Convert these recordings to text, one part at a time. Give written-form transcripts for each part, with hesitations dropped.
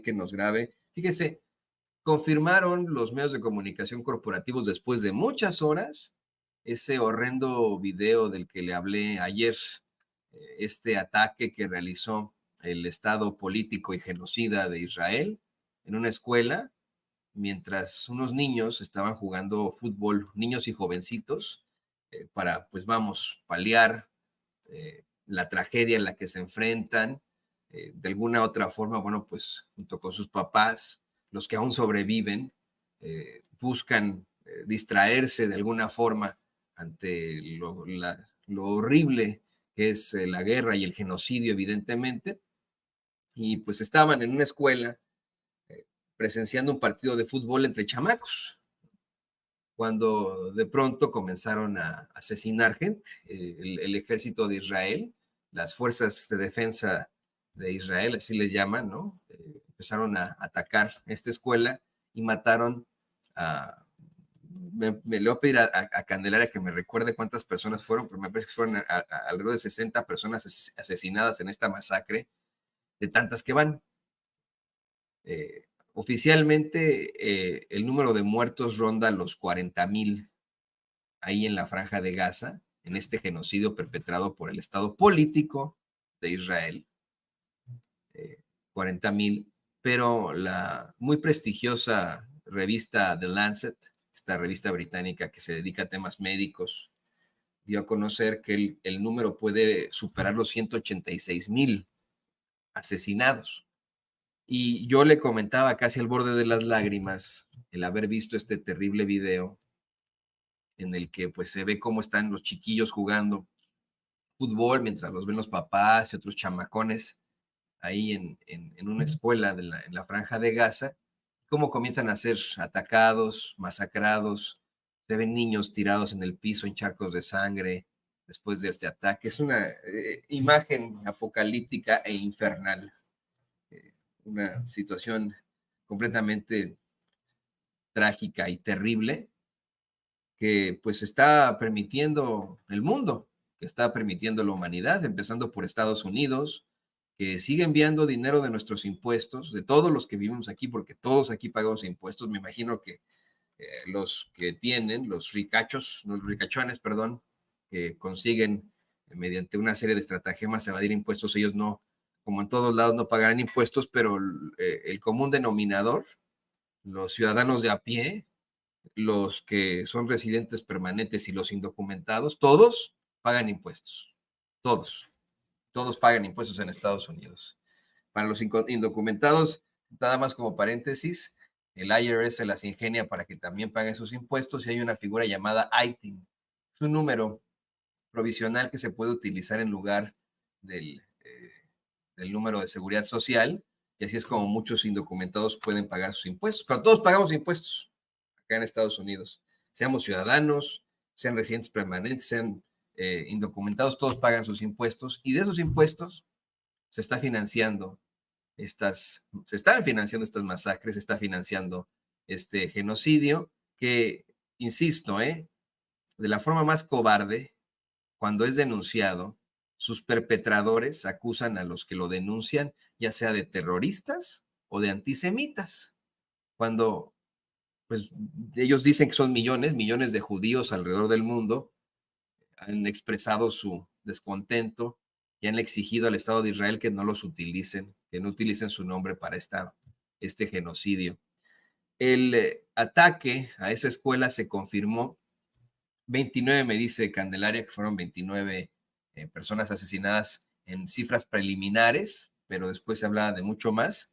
que nos grabe. Fíjese, confirmaron los medios de comunicación corporativos después de muchas horas ese horrendo video del que le hablé ayer, este ataque que realizó el Estado político y genocida de Israel en una escuela mientras unos niños estaban jugando fútbol, niños y jovencitos, para, pues vamos, paliar la tragedia en la que se enfrentan, de alguna otra forma, bueno, pues junto con sus papás, los que aún sobreviven, buscan distraerse de alguna forma ante lo horrible que es la guerra y el genocidio, evidentemente, y pues estaban en una escuela presenciando un partido de fútbol entre chamacos, cuando de pronto comenzaron a asesinar gente. El ejército de Israel, las fuerzas de defensa de Israel, así les llaman, ¿no? Empezaron a atacar esta escuela y mataron a... Me le voy a pedir a Candelaria que me recuerde cuántas personas fueron, pero me parece que fueron alrededor de 60 personas asesinadas en esta masacre, de tantas que van. Oficialmente, el número de muertos ronda los 40,000 ahí en la Franja de Gaza, en este genocidio perpetrado por el Estado político de Israel. 40,000, pero la muy prestigiosa revista The Lancet, esta revista británica que se dedica a temas médicos, dio a conocer que el número puede superar los 186,000 asesinados. Y yo le comentaba casi al borde de las lágrimas el haber visto este terrible video en el que pues se ve cómo están los chiquillos jugando fútbol mientras los ven los papás y otros chamacones ahí en una escuela en la Franja de Gaza, cómo comienzan a ser atacados, masacrados, se ven niños tirados en el piso en charcos de sangre después de este ataque. Es una imagen apocalíptica e infernal. Una situación completamente trágica y terrible que pues está permitiendo el mundo, que está permitiendo la humanidad, empezando por Estados Unidos, que sigue enviando dinero de nuestros impuestos, de todos los que vivimos aquí, porque todos aquí pagamos impuestos. Me imagino que los que tienen, los ricachos, los ricachones, perdón, que consiguen mediante una serie de estratagemas evadir impuestos, ellos no, como en todos lados, no pagarán impuestos, pero el común denominador, los ciudadanos de a pie, los que son residentes permanentes y los indocumentados, todos pagan impuestos. Todos pagan impuestos en Estados Unidos. Para los indocumentados, nada más como paréntesis, el IRS se las ingenia para que también paguen sus impuestos y hay una figura llamada ITIN. Es un número provisional que se puede utilizar en lugar del número de seguridad social y así es como muchos indocumentados pueden pagar sus impuestos. Pero todos pagamos impuestos acá en Estados Unidos, seamos ciudadanos, sean residentes permanentes, sean indocumentados, todos pagan sus impuestos y de esos impuestos se está financiando se están financiando estas masacres, se está financiando este genocidio que, insisto, de la forma más cobarde, cuando es denunciado, sus perpetradores acusan a los que lo denuncian, ya sea de terroristas o de antisemitas, cuando pues ellos dicen que son millones de judíos alrededor del mundo, han expresado su descontento y han exigido al Estado de Israel que no los utilicen, que no utilicen su nombre para este genocidio. El ataque a esa escuela se confirmó. 29, me dice Candelaria, que fueron 29 personas asesinadas en cifras preliminares, pero después se hablaba de mucho más.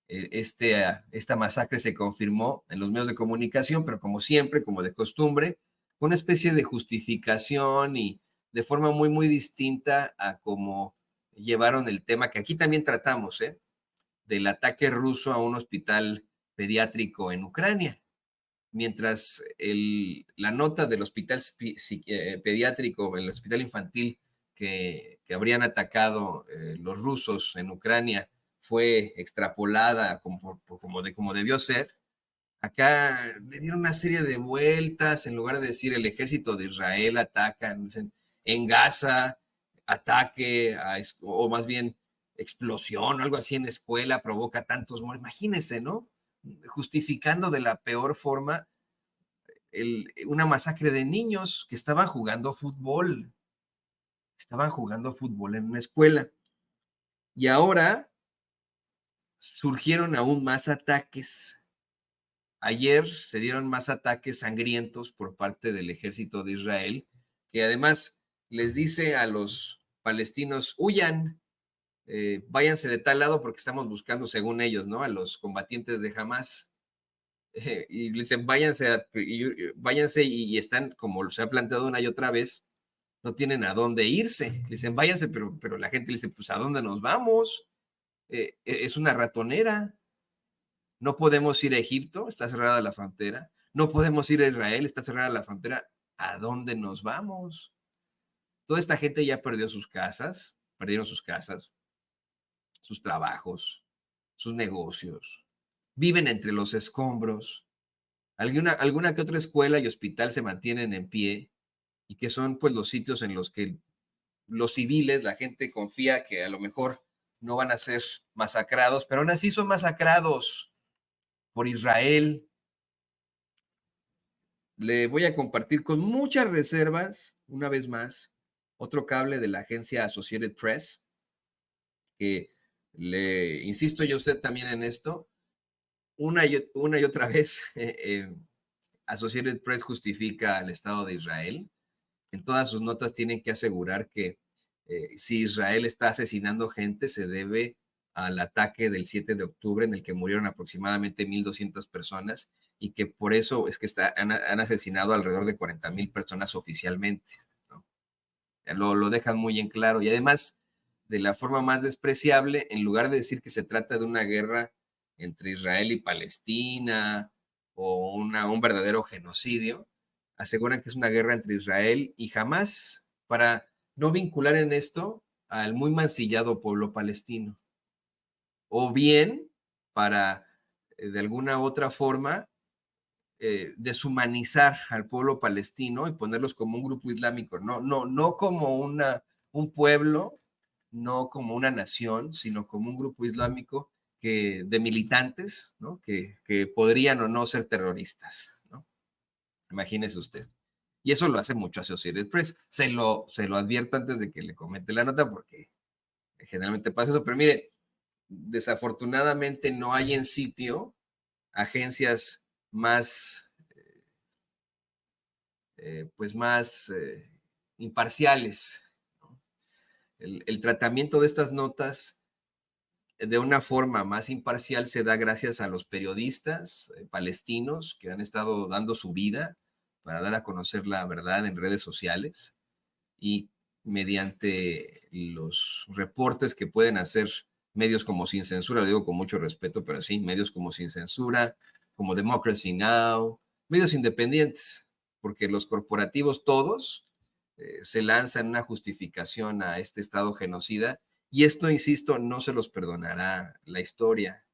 Esta masacre se confirmó en los medios de comunicación, pero como siempre, como de costumbre, una especie de justificación y de forma muy, muy distinta a cómo llevaron el tema que aquí también tratamos, del ataque ruso a un hospital pediátrico en Ucrania. Mientras la nota del hospital pediátrico, el hospital infantil que habrían atacado los rusos en Ucrania, fue extrapolada como debió ser, acá le dieron una serie de vueltas, en lugar de decir el ejército de Israel ataca en Gaza, ataque, o más bien explosión o algo así en la escuela provoca tantos muertos. Imagínense, ¿no? Justificando de la peor forma una masacre de niños que estaban jugando fútbol. Estaban jugando fútbol en una escuela. Y ahora surgieron aún más ataques. Ayer se dieron más ataques sangrientos por parte del ejército de Israel, que además les dice a los palestinos, huyan, váyanse de tal lado porque estamos buscando, según ellos, ¿no? A los combatientes de Hamas. Y le dicen, váyanse y están, como se ha planteado una y otra vez, no tienen a dónde irse. Le dicen, váyanse, pero la gente le dice, pues, ¿a dónde nos vamos? Es una ratonera. No podemos ir a Egipto, está cerrada la frontera. No podemos ir a Israel, está cerrada la frontera. ¿A dónde nos vamos? Toda esta gente ya perdió sus casas, perdieron sus casas, sus trabajos, sus negocios. Viven entre los escombros. Alguna que otra escuela y hospital se mantienen en pie y que son pues los sitios en los que los civiles, la gente confía que a lo mejor no van a ser masacrados, pero aún así son masacrados por Israel. Le voy a compartir con muchas reservas, una vez más, otro cable de la agencia Associated Press, que le insisto yo a usted también en esto, una y otra vez, Associated Press justifica al Estado de Israel. En todas sus notas tienen que asegurar que si Israel está asesinando gente, se debe al ataque del 7 de octubre en el que murieron aproximadamente 1,200 personas y que por eso es que han asesinado alrededor de 40,000 personas oficialmente, ¿no? Lo dejan muy en claro y además de la forma más despreciable, en lugar de decir que se trata de una guerra entre Israel y Palestina o un verdadero genocidio, aseguran que es una guerra entre Israel y Hamas para no vincular en esto al muy mancillado pueblo palestino. O bien para, de alguna otra forma, deshumanizar al pueblo palestino y ponerlos como un grupo islámico, no como un pueblo, no como una nación, sino como un grupo islámico de militantes, ¿no? que podrían o no ser terroristas, ¿no? Imagínese usted. Y eso lo hace mucho Associated Press. Se lo advierto antes de que le comente la nota porque generalmente pasa eso, pero mire, desafortunadamente no hay en sitio agencias más, pues más imparciales, ¿no? El tratamiento de estas notas de una forma más imparcial se da gracias a los periodistas palestinos que han estado dando su vida para dar a conocer la verdad en redes sociales y mediante los reportes que pueden hacer medios como Sin Censura, lo digo con mucho respeto, pero sí, medios como Sin Censura, como Democracy Now, medios independientes, porque los corporativos todos se lanzan una justificación a este Estado genocida y esto, insisto, no se los perdonará la historia.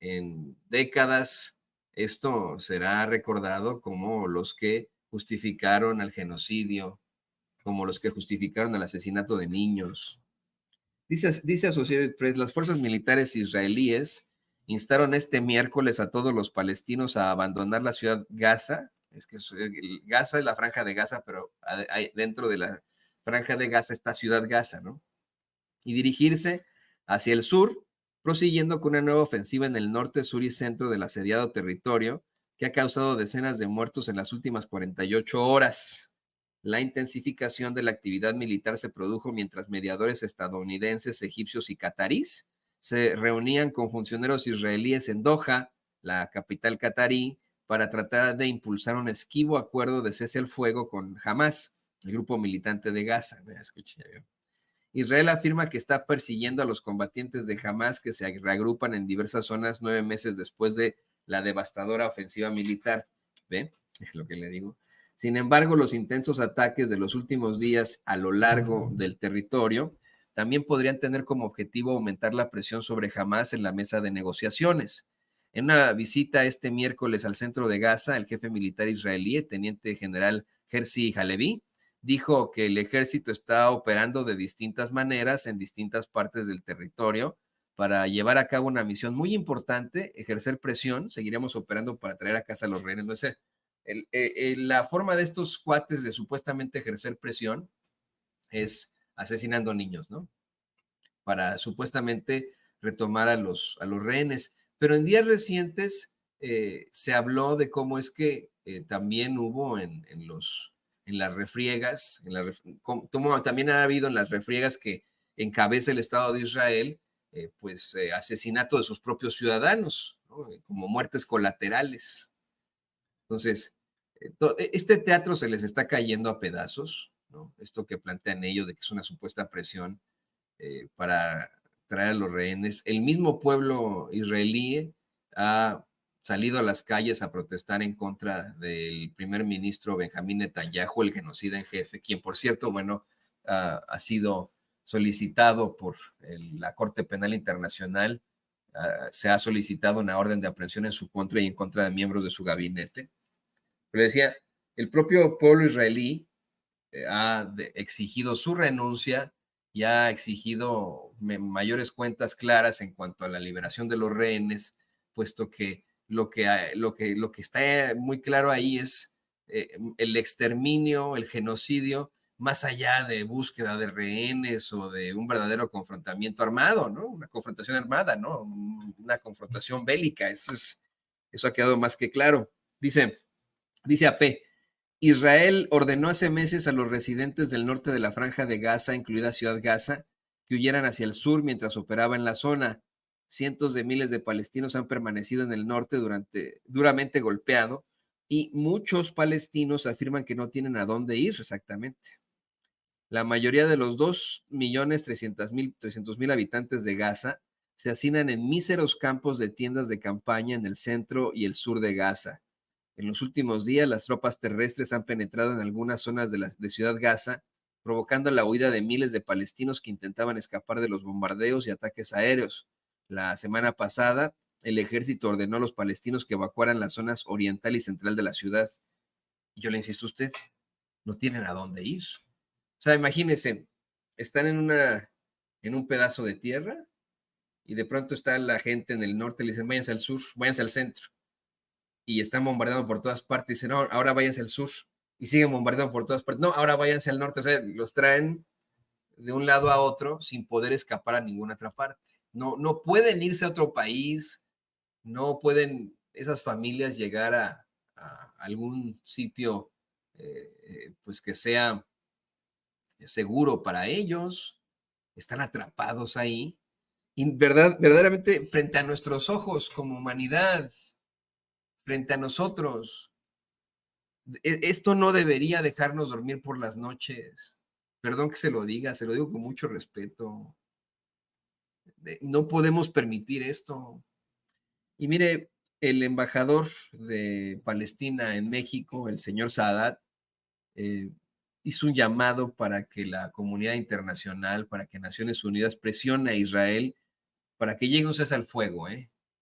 En décadas esto será recordado como los que justificaron al genocidio, como los que justificaron el asesinato de niños. Dice Associated Press, las fuerzas militares israelíes instaron este miércoles a todos los palestinos a abandonar la ciudad Gaza. Es que Gaza es la franja de Gaza, pero dentro de la franja de Gaza está ciudad Gaza, ¿no? Y dirigirse hacia el sur, prosiguiendo con una nueva ofensiva en el norte, sur y centro del asediado territorio, que ha causado decenas de muertos en las últimas 48 horas. La intensificación de la actividad militar se produjo mientras mediadores estadounidenses, egipcios y catarís se reunían con funcionarios israelíes en Doha, la capital catarí, para tratar de impulsar un esquivo acuerdo de cese al fuego con Hamas, el grupo militante de Gaza. Escuché yo. Israel afirma que está persiguiendo a los combatientes de Hamas que se reagrupan en diversas zonas 9 meses después de la devastadora ofensiva militar. ¿Ven? Es lo que le digo. Sin embargo, los intensos ataques de los últimos días a lo largo del territorio también podrían tener como objetivo aumentar la presión sobre Hamas en la mesa de negociaciones. En una visita este miércoles al centro de Gaza, el jefe militar israelí, el teniente general Herzi Halevi, dijo que el ejército está operando de distintas maneras en distintas partes del territorio para llevar a cabo una misión muy importante, ejercer presión. Seguiremos operando para traer a casa a los rehenes. No sé, la forma de estos cuates de supuestamente ejercer presión es asesinando niños, ¿no? Para supuestamente retomar a los rehenes. Pero en días recientes se habló de cómo es que también hubo en las refriegas, como también ha habido en las refriegas que encabeza el Estado de Israel, asesinato de sus propios ciudadanos, ¿no? Como muertes colaterales. Entonces, este teatro se les está cayendo a pedazos, ¿no? Esto que plantean ellos de que es una supuesta presión para traer a los rehenes. El mismo pueblo israelí ha salido a las calles a protestar en contra del primer ministro Benjamín Netanyahu, el genocida en jefe, quien, por cierto, bueno, ha sido solicitado por la Corte Penal Internacional. Se ha solicitado una orden de aprehensión en su contra y en contra de miembros de su gabinete. Pero decía, el propio pueblo israelí ha exigido su renuncia y ha exigido mayores cuentas claras en cuanto a la liberación de los rehenes, puesto que lo que está muy claro ahí es el exterminio, el genocidio, más allá de búsqueda de rehenes o de un verdadero confrontamiento armado, ¿no? Una confrontación armada, ¿no? Una confrontación bélica. Eso ha quedado más que claro. Dice AP, Israel ordenó hace meses a los residentes del norte de la Franja de Gaza, incluida Ciudad Gaza, que huyeran hacia el sur mientras operaba en la zona. Cientos de miles de palestinos han permanecido en el norte duramente golpeado y muchos palestinos afirman que no tienen a dónde ir exactamente. La mayoría de los 2.300.000 habitantes de Gaza se hacinan en míseros campos de tiendas de campaña en el centro y el sur de Gaza. En los últimos días, las tropas terrestres han penetrado en algunas zonas de Ciudad Gaza, provocando la huida de miles de palestinos que intentaban escapar de los bombardeos y ataques aéreos. La semana pasada, el ejército ordenó a los palestinos que evacuaran las zonas oriental y central de la ciudad. Y yo le insisto a usted, no tienen a dónde ir. O sea, imagínense, están en un pedazo de tierra y de pronto está la gente en el norte y le dicen, váyanse al sur, váyanse al centro. Y están bombardeando por todas partes. Dicen, no, ahora váyanse al sur. Y siguen bombardeando por todas partes. No, ahora váyanse al norte. O sea, los traen de un lado a otro sin poder escapar a ninguna otra parte. No pueden irse a otro país, no pueden esas familias llegar a algún sitio pues que sea seguro para ellos. Están atrapados ahí. Y verdaderamente frente a nuestros ojos como humanidad, frente a nosotros, esto no debería dejarnos dormir por las noches. Perdón que se lo digo con mucho respeto. No podemos permitir esto. Y mire, el embajador de Palestina en México, el señor Sadat, eh, hizo un llamado para que la comunidad internacional, para que Naciones Unidas presione a Israel para que llegue un cese al fuego,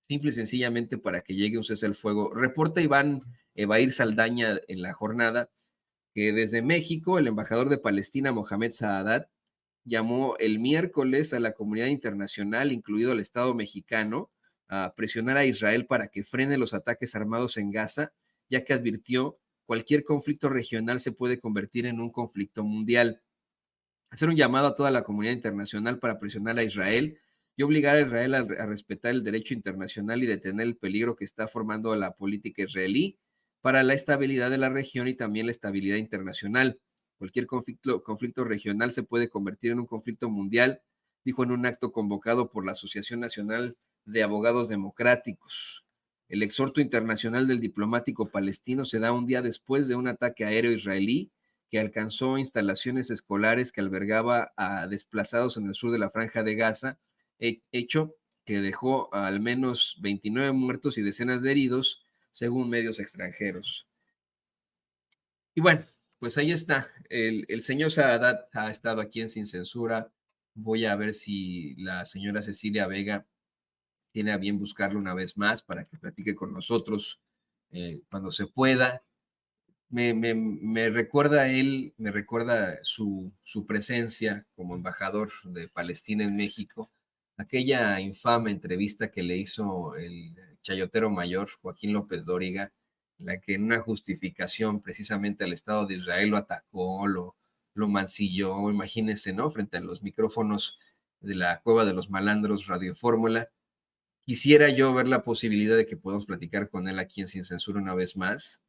simple y sencillamente para que llegue un cese al fuego. Reporta Iván Evair Saldaña en la jornada que desde México el embajador de Palestina, Mohamed Saadat, llamó el miércoles a la comunidad internacional, incluido el Estado mexicano, a presionar a Israel para que frene los ataques armados en Gaza, ya que advirtió cualquier conflicto regional se puede convertir en un conflicto mundial. Hacer un llamado a toda la comunidad internacional para presionar a Israel y obligar a Israel a respetar el derecho internacional y detener el peligro que está formando la política israelí para la estabilidad de la región y también la estabilidad internacional. Cualquier conflicto regional se puede convertir en un conflicto mundial, dijo en un acto convocado por la Asociación Nacional de Abogados Democráticos. El exhorto internacional del diplomático palestino se da un día después de un ataque aéreo israelí que alcanzó instalaciones escolares que albergaba a desplazados en el sur de la Franja de Gaza, hecho que dejó a al menos 29 muertos y decenas de heridos, según medios extranjeros. Y bueno, pues ahí está. El señor Saadat ha estado aquí en Sin Censura. Voy a ver si la señora Cecilia Vega tiene a bien buscarlo una vez más para que platique con nosotros cuando se pueda. me recuerda a él, me recuerda su presencia como embajador de Palestina en México, aquella infame entrevista que le hizo el chayotero mayor Joaquín López Dóriga, en la que en una justificación precisamente al Estado de Israel lo atacó, lo mancilló, imagínense, ¿no? Frente a los micrófonos de la Cueva de los Malandros Radio Fórmula. Quisiera yo ver la posibilidad de que podamos platicar con él aquí en Sin Censura una vez más,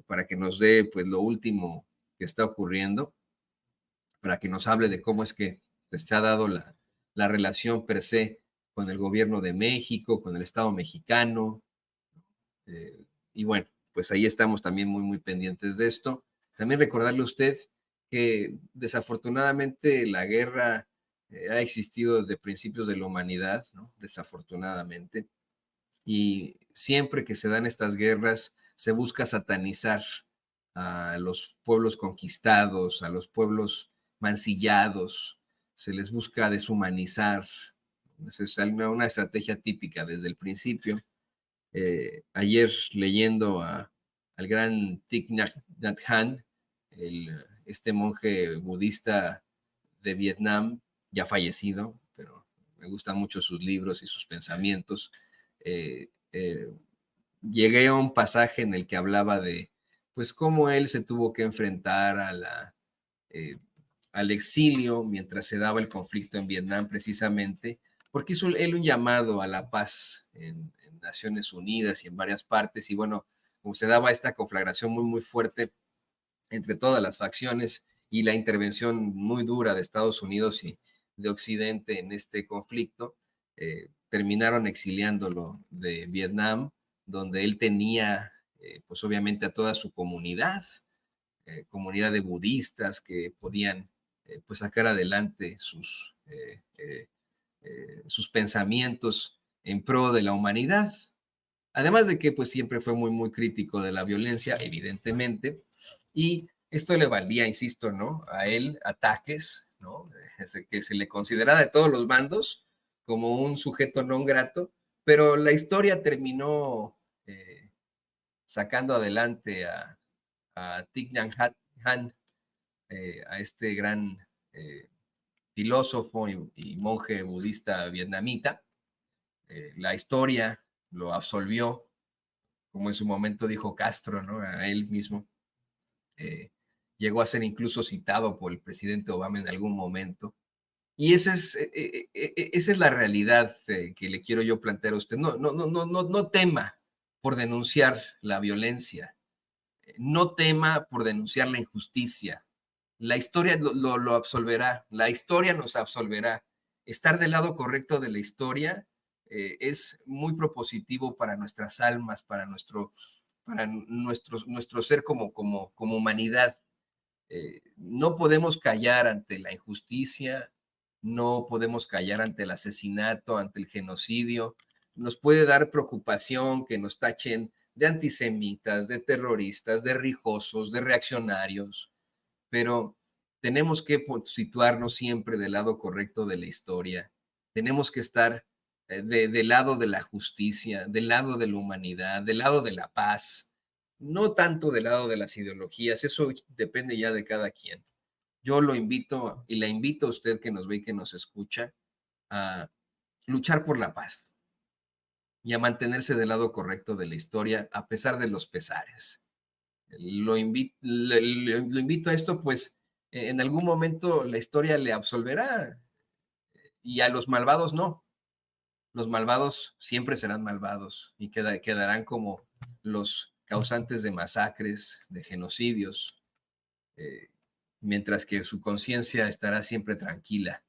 para que nos dé pues lo último que está ocurriendo, para que nos hable de cómo es que se ha dado la relación per se con el gobierno de México, con el Estado mexicano. Y bueno, pues ahí estamos también muy pendientes de esto. También recordarle a usted que desafortunadamente la guerra ha existido desde principios de la humanidad, ¿no? Desafortunadamente. Y siempre que se dan estas guerras, se busca satanizar a los pueblos conquistados, a los pueblos mancillados, se les busca deshumanizar. Esa es una estrategia típica desde el principio. Ayer leyendo al gran Thich Nhat Hanh, este monje budista de Vietnam, ya fallecido, pero me gustan mucho sus libros y sus pensamientos. Eh, eh, Llegué a un pasaje en el que hablaba de, pues, cómo él se tuvo que enfrentar eh, al exilio mientras se daba el conflicto en Vietnam, precisamente, porque hizo él un llamado a la paz en Naciones Unidas y en varias partes, y bueno, como se daba esta conflagración muy fuerte entre todas las facciones y la intervención muy dura de Estados Unidos y de Occidente en este conflicto, terminaron exiliándolo de Vietnam, donde él tenía, pues obviamente, a toda su comunidad, comunidad de budistas que podían pues sacar adelante sus pensamientos en pro de la humanidad. Además de que pues siempre fue muy crítico de la violencia, evidentemente, y esto le valía, insisto, ¿no? A él ataques, ¿no? Que se le considera de todos los bandos como un sujeto no grato, pero la historia terminó sacando adelante a Thich Nhat Hanh, a este gran filósofo y monje budista vietnamita. La historia lo absolvió, como en su momento dijo Castro, ¿no? A él mismo. Llegó a ser incluso citado por el presidente Obama en algún momento. Y esa es la realidad que le quiero yo plantear a usted. No tema por denunciar la violencia, no tema por denunciar la injusticia. La historia lo absolverá, la historia nos absolverá. Estar del lado correcto de la historia es muy propositivo para nuestras almas, para nuestro ser como humanidad. No podemos callar ante la injusticia, no podemos callar ante el asesinato, ante el genocidio. Nos puede dar preocupación que nos tachen de antisemitas, de terroristas, de rijosos, de reaccionarios, pero tenemos que situarnos siempre del lado correcto de la historia. Tenemos que estar del lado de la justicia, del lado de la humanidad, del lado de la paz, no tanto del lado de las ideologías, eso depende ya de cada quien. Yo lo invito y la invito a usted que nos ve y que nos escucha a luchar por la paz y a mantenerse del lado correcto de la historia a pesar de los pesares. Lo invito a esto, pues en algún momento la historia le absolverá y a los malvados no. Los malvados siempre serán malvados y quedarán como los causantes de masacres, de genocidios, eh, mientras que su conciencia estará siempre tranquila,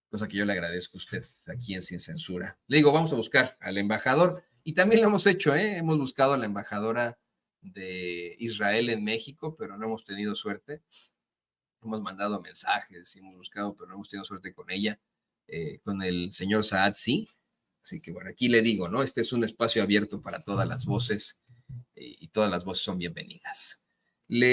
cosa que yo le agradezco a usted aquí en Sin Censura. Le digo, vamos a buscar al embajador, y también lo hemos hecho, hemos buscado a la embajadora de Israel en México, pero no hemos tenido suerte. Hemos mandado mensajes, hemos buscado, pero no hemos tenido suerte con ella. Con el señor Saad, sí. Así que bueno, aquí le digo, ¿no? Este es un espacio abierto para todas las voces y todas las voces son bienvenidas.